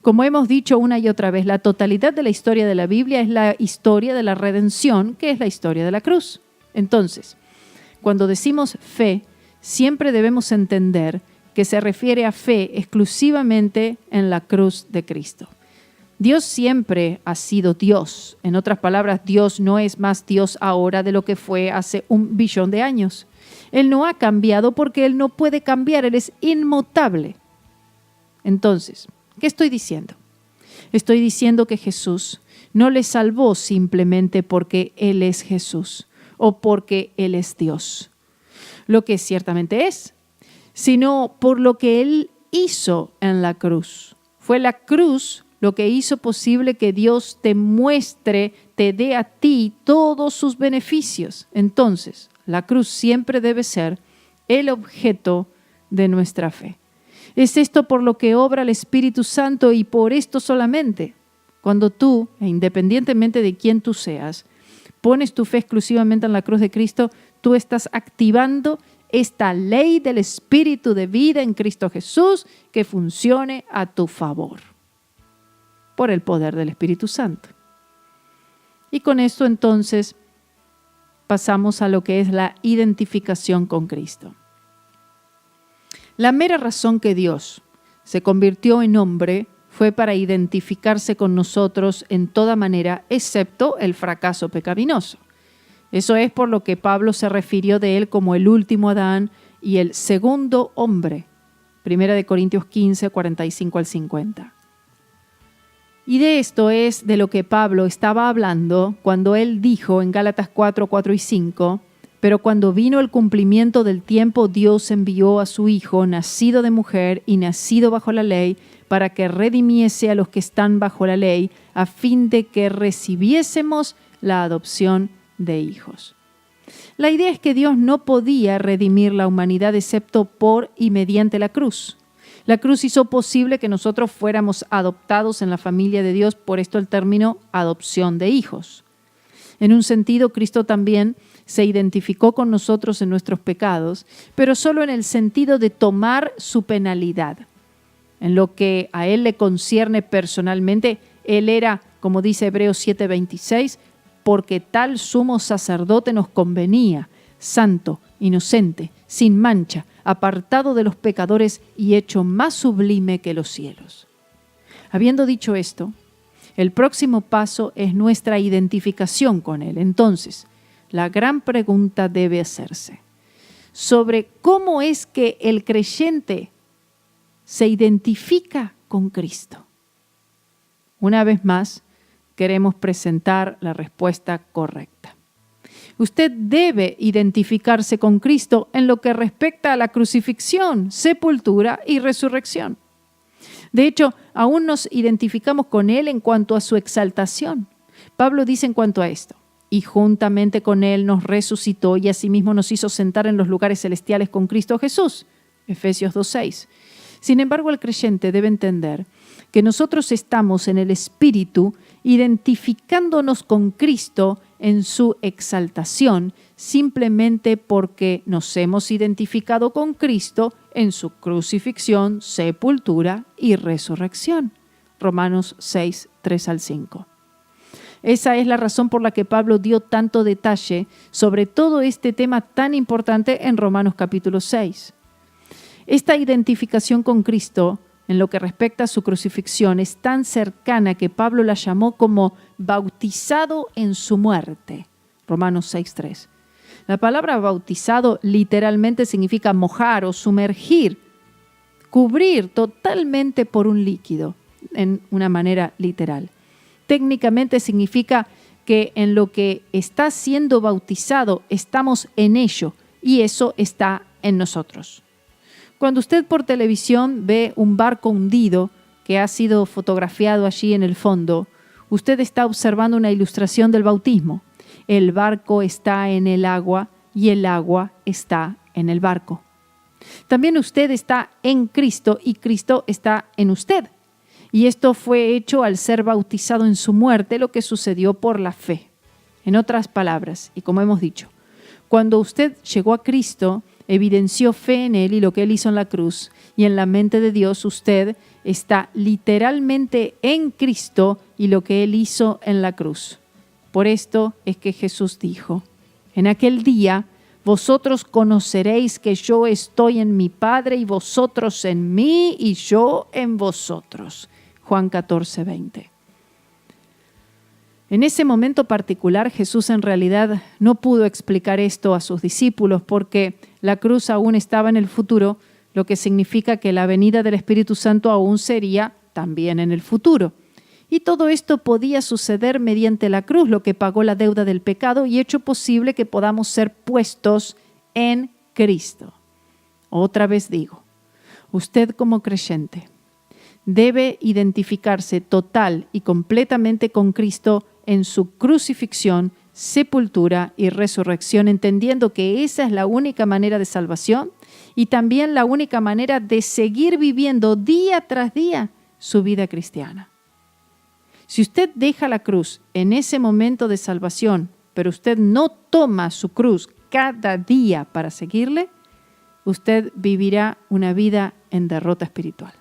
Speaker 3: Como hemos dicho una y otra vez, la totalidad de la historia de la Biblia es la historia de la redención, que es la historia de la cruz. Entonces, cuando decimos fe, siempre debemos entender que se refiere a fe exclusivamente en la cruz de Cristo. Dios siempre ha sido Dios. En otras palabras, Dios no es más Dios ahora de lo que fue hace 1 billón de años. Él no ha cambiado porque Él no puede cambiar, Él es inmutable. Entonces, ¿qué estoy diciendo? Estoy diciendo que Jesús no le salvó simplemente porque Él es Jesús o porque Él es Dios, lo que ciertamente es, sino por lo que Él hizo en la cruz. Fue la cruz lo que hizo posible que Dios te muestre, te dé a ti todos sus beneficios. Entonces, la cruz siempre debe ser el objeto de nuestra fe. Es esto por lo que obra el Espíritu Santo y por esto solamente. Cuando tú, e independientemente de quién tú seas, pones tu fe exclusivamente en la cruz de Cristo, tú estás activando esta ley del Espíritu de vida en Cristo Jesús que funcione a tu favor por el poder del Espíritu Santo. Y con esto entonces pasamos a lo que es la identificación con Cristo. La mera razón que Dios se convirtió en hombre fue para identificarse con nosotros en toda manera, excepto el fracaso pecaminoso. Eso es por lo que Pablo se refirió de él como el último Adán y el segundo hombre. 1 Corintios 15, 45 al 50. Y de esto es de lo que Pablo estaba hablando cuando él dijo en Gálatas 4, 4 y 5, pero cuando vino el cumplimiento del tiempo, Dios envió a su Hijo, nacido de mujer y nacido bajo la ley, para que redimiese a los que están bajo la ley, a fin de que recibiésemos la adopción de hijos. La idea es que Dios no podía redimir la humanidad excepto por y mediante la cruz. La cruz hizo posible que nosotros fuéramos adoptados en la familia de Dios, por esto el término adopción de hijos. En un sentido, Cristo también se identificó con nosotros en nuestros pecados, pero solo en el sentido de tomar su penalidad. En lo que a Él le concierne personalmente, Él era, como dice Hebreos 7:26, porque tal sumo sacerdote nos convenía, santo, inocente, sin mancha, apartado de los pecadores y hecho más sublime que los cielos. Habiendo dicho esto, el próximo paso es nuestra identificación con Él. Entonces, la gran pregunta debe hacerse sobre cómo es que el creyente se identifica con Cristo. Una vez más, queremos presentar la respuesta correcta. Usted debe identificarse con Cristo en lo que respecta a la crucifixión, sepultura y resurrección. De hecho, aún nos identificamos con Él en cuanto a su exaltación. Pablo dice en cuanto a esto: y juntamente con Él nos resucitó y asimismo nos hizo sentar en los lugares celestiales con Cristo Jesús. Efesios 2:6. Sin embargo, el creyente debe entender que nosotros estamos en el Espíritu identificándonos con Cristo en su exaltación, simplemente porque nos hemos identificado con Cristo en su crucifixión, sepultura y resurrección. Romanos 6, 3 al 5. Esa es la razón por la que Pablo dio tanto detalle sobre todo este tema tan importante en Romanos capítulo 6. Esta identificación con Cristo en lo que respecta a su crucifixión es tan cercana que Pablo la llamó como bautizado en su muerte. Romanos 6:3. La palabra bautizado literalmente significa mojar o sumergir, cubrir totalmente por un líquido, en una manera literal. Técnicamente significa que en lo que está siendo bautizado estamos en ello y eso está en nosotros. Cuando usted por televisión ve un barco hundido que ha sido fotografiado allí en el fondo, usted está observando una ilustración del bautismo. El barco está en el agua y el agua está en el barco. También usted está en Cristo y Cristo está en usted. Y esto fue hecho al ser bautizado en su muerte, lo que sucedió por la fe. En otras palabras, y como hemos dicho, cuando usted llegó a Cristo, evidenció fe en Él y lo que Él hizo en la cruz, y en la mente de Dios usted está literalmente en Cristo y lo que Él hizo en la cruz. Por esto es que Jesús dijo: en aquel día vosotros conoceréis que yo estoy en mi Padre y vosotros en mí y yo en vosotros. Juan 14:20. En ese momento particular, Jesús en realidad no pudo explicar esto a sus discípulos porque la cruz aún estaba en el futuro, lo que significa que la venida del Espíritu Santo aún sería también en el futuro. Y todo esto podía suceder mediante la cruz, lo que pagó la deuda del pecado y hecho posible que podamos ser puestos en Cristo. Otra vez digo, usted como creyente debe identificarse total y completamente con Cristo en su crucifixión, sepultura y resurrección, entendiendo que esa es la única manera de salvación y también la única manera de seguir viviendo día tras día su vida cristiana. Si usted deja la cruz en ese momento de salvación, pero usted no toma su cruz cada día para seguirle, usted vivirá una vida en derrota espiritual.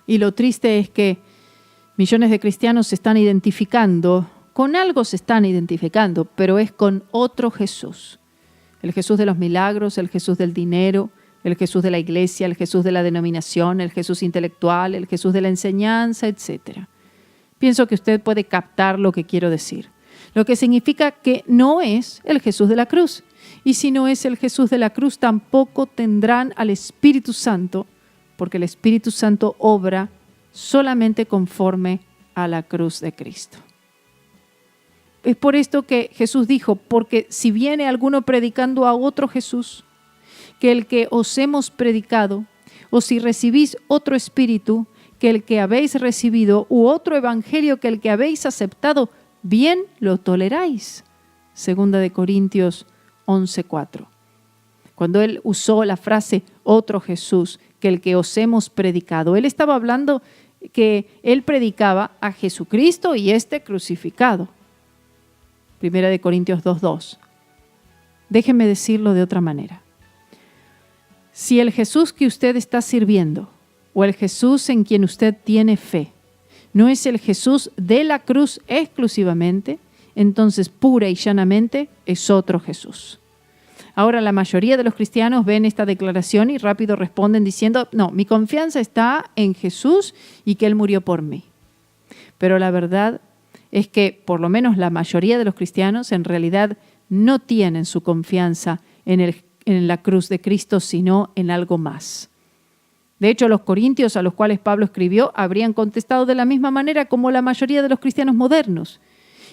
Speaker 3: Y lo triste es que millones de cristianos se están identificando, con algo se están identificando, pero es con otro Jesús. El Jesús de los milagros, el Jesús del dinero, el Jesús de la iglesia, el Jesús de la denominación, el Jesús intelectual, el Jesús de la enseñanza, etc. Pienso que usted puede captar lo que quiero decir. Lo que significa que no es el Jesús de la cruz. Y si no es el Jesús de la cruz, tampoco tendrán al Espíritu Santo, porque el Espíritu Santo obra solamente conforme a la cruz de Cristo. Es por esto que Jesús dijo, porque si viene alguno predicando a otro Jesús, que el que os hemos predicado, o si recibís otro espíritu, que el que habéis recibido, u otro evangelio que el que habéis aceptado, bien lo toleráis. 2 Corintios 11:4. Cuando él usó la frase otro Jesús, que el que os hemos predicado, él estaba hablando que él predicaba a Jesucristo y este crucificado. 1 Corintios 2:2. Déjeme decirlo de otra manera. Si el Jesús que usted está sirviendo o el Jesús en quien usted tiene fe no es el Jesús de la cruz exclusivamente, entonces pura y llanamente es otro Jesús. Ahora, la mayoría de los cristianos ven esta declaración y rápido responden diciendo, no, mi confianza está en Jesús y que Él murió por mí. Pero la verdad es que por lo menos la mayoría de los cristianos en realidad no tienen su confianza en la cruz de Cristo, sino en algo más. De hecho, los corintios a los cuales Pablo escribió habrían contestado de la misma manera como la mayoría de los cristianos modernos.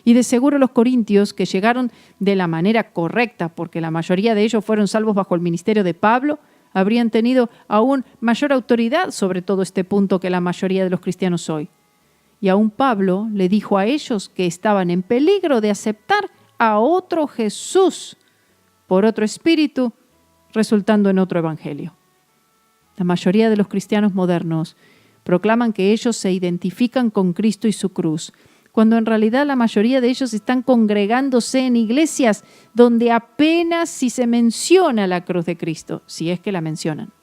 Speaker 3: Y de seguro los corintios, que llegaron de la manera correcta, porque la mayoría de ellos fueron salvos bajo el ministerio de Pablo, habrían tenido aún mayor autoridad sobre todo este punto que la mayoría de los cristianos hoy. Y aún Pablo le dijo a ellos que estaban en peligro de aceptar a otro Jesús por otro espíritu, resultando en otro evangelio. La mayoría de los cristianos modernos proclaman que ellos se identifican con Cristo y su cruz, cuando en realidad la mayoría de ellos están congregándose en iglesias donde apenas si se menciona la cruz de Cristo, si es que la mencionan.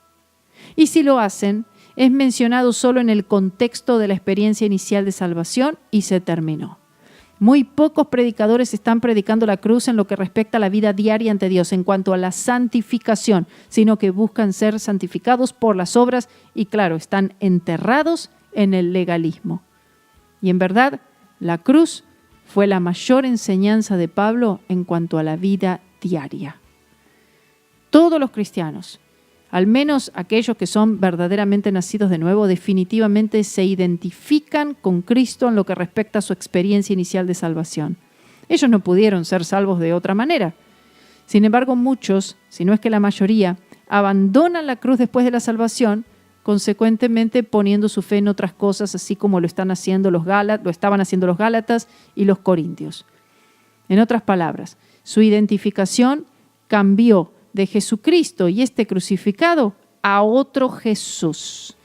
Speaker 3: Y si lo hacen, es mencionado solo en el contexto de la experiencia inicial de salvación y se terminó. Muy pocos predicadores están predicando la cruz en lo que respecta a la vida diaria ante Dios en cuanto a la santificación, sino que buscan ser santificados por las obras y, claro, están enterrados en el legalismo. Y en verdad, la cruz fue la mayor enseñanza de Pablo en cuanto a la vida diaria. Todos los cristianos, al menos aquellos que son verdaderamente nacidos de nuevo, definitivamente se identifican con Cristo en lo que respecta a su experiencia inicial de salvación. Ellos no pudieron ser salvos de otra manera. Sin embargo, muchos, si no es que la mayoría, abandonan la cruz después de la salvación, consecuentemente poniendo su fe en otras cosas, así como lo estaban haciendo los Gálatas y los Corintios. En otras palabras, su identificación cambió de Jesucristo y este crucificado a otro Jesús.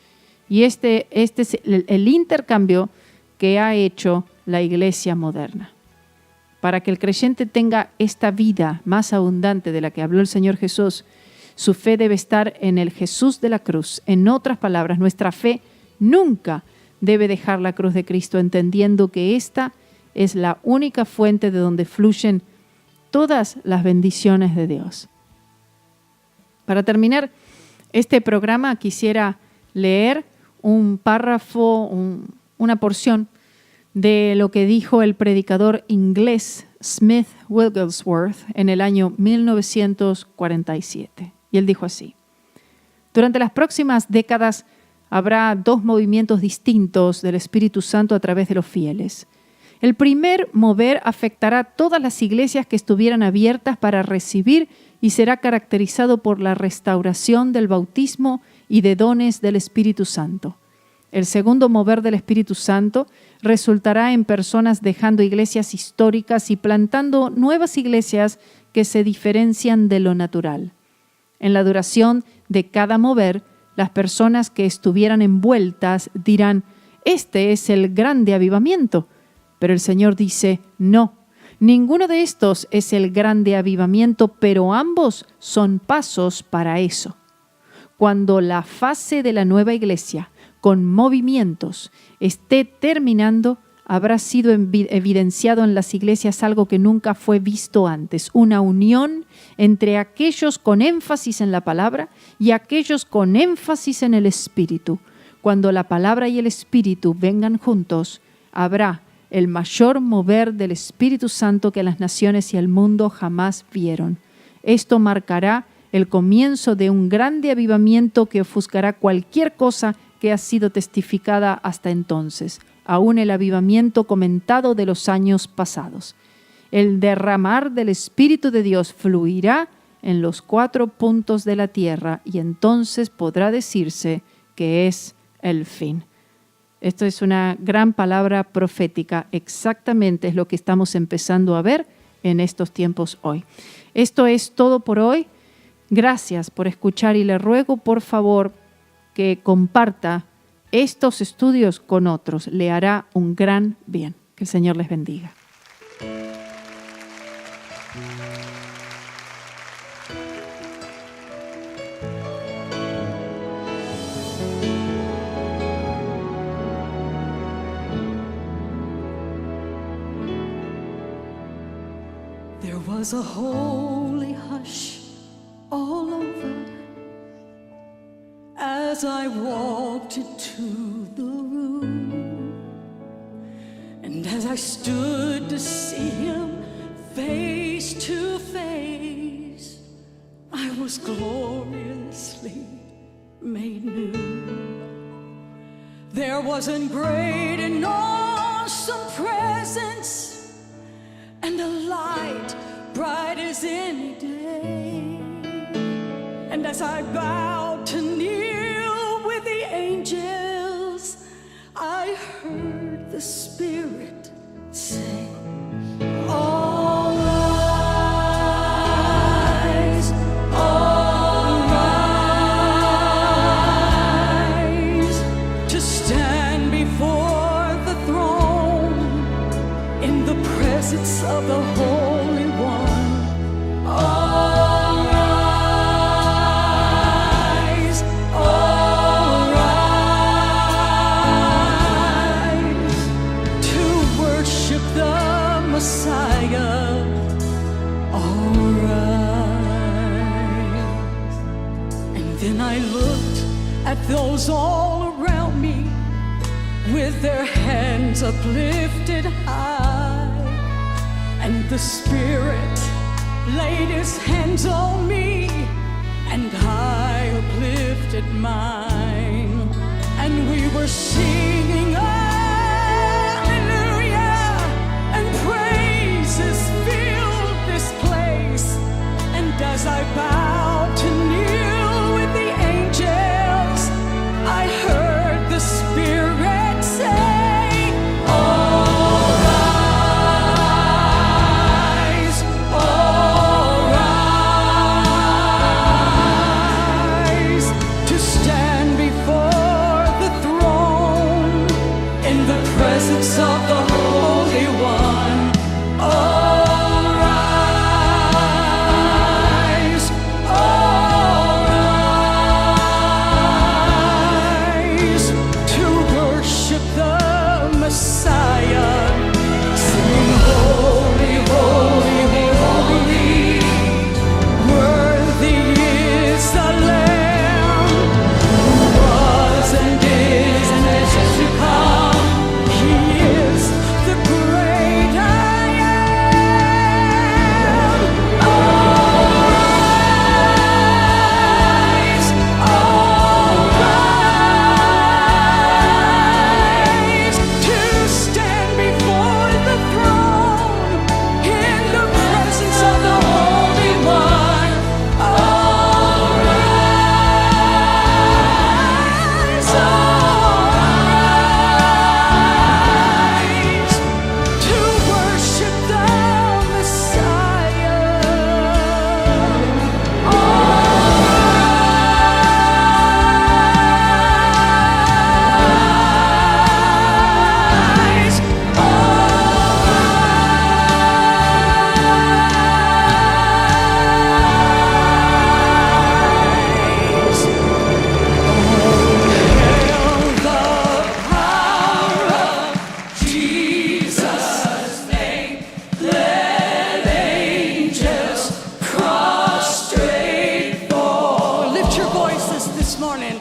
Speaker 3: Y este es el intercambio que ha hecho la iglesia moderna. Para que el creyente tenga esta vida más abundante de la que habló el Señor Jesús, su fe debe estar en el Jesús de la cruz. En otras palabras, nuestra fe nunca debe dejar la cruz de Cristo, entendiendo que esta es la única fuente de donde fluyen todas las bendiciones de Dios. Para terminar este programa, quisiera leer un párrafo, una porción de lo que dijo el predicador inglés Smith Wigglesworth en el año 1947. Y él dijo así: durante las próximas décadas habrá dos movimientos distintos del Espíritu Santo a través de los fieles. El primer mover afectará a todas las iglesias que estuvieran abiertas para recibir y será caracterizado por la restauración del bautismo y de dones del Espíritu Santo. El segundo mover del Espíritu Santo resultará en personas dejando iglesias históricas y plantando nuevas iglesias que se diferencian de lo natural. En la duración de cada mover, las personas que estuvieran envueltas dirán: este es el grande avivamiento. Pero el Señor dice: no, ninguno de estos es el grande avivamiento, pero ambos son pasos para eso. Cuando la fase de la nueva iglesia, con movimientos, esté terminando, habrá sido evidenciado en las iglesias algo que nunca fue visto antes: una unión entre aquellos con énfasis en la palabra y aquellos con énfasis en el Espíritu. Cuando la palabra y el Espíritu vengan juntos, habrá el mayor mover del Espíritu Santo que las naciones y el mundo jamás vieron. Esto marcará el comienzo de un grande avivamiento que ofuscará cualquier cosa que ha sido testificada hasta entonces, aún el avivamiento comentado de los años pasados. El derramar del Espíritu de Dios fluirá en los 4 puntos de la tierra y entonces podrá decirse que es el fin. Esto es una gran palabra profética, exactamente es lo que estamos empezando a ver en estos tiempos hoy. Esto es todo por hoy. Gracias por escuchar y le ruego por favor que comparta estos estudios con otros. Le hará un gran bien. Que el Señor les bendiga.
Speaker 7: There was a holy hush all over as I walked into the room, and as I stood to see him face to face, I was gloriously made new. There wasn't great and awesome presence and a light bright as any day, And as I bowed to kneel with the angels, I heard the Spirit say, all rise, all rise, to stand before the throne in the presence of the Holy One. All rise, all rise, to worship the Messiah. All rise. And then I looked at those all around me with their hands uplifted high, and the Spirit laid His hands on me, and I uplifted mine, and we were singing hallelujah, and praises filled this place. And as I bowed to kneel with the angels, I heard the Spirit say, all rise, all rise, to stand before the throne in the presence of the Holy One. All rise, all rise, to worship the Messiah. Sing holy, holy, holy, worthy is the Lamb who was and is to come. He is the great I am. All rise, all rise, to stand before the throne in the presence of the Holy One. All rise, to worship the Messiah. Lift your voices this morning.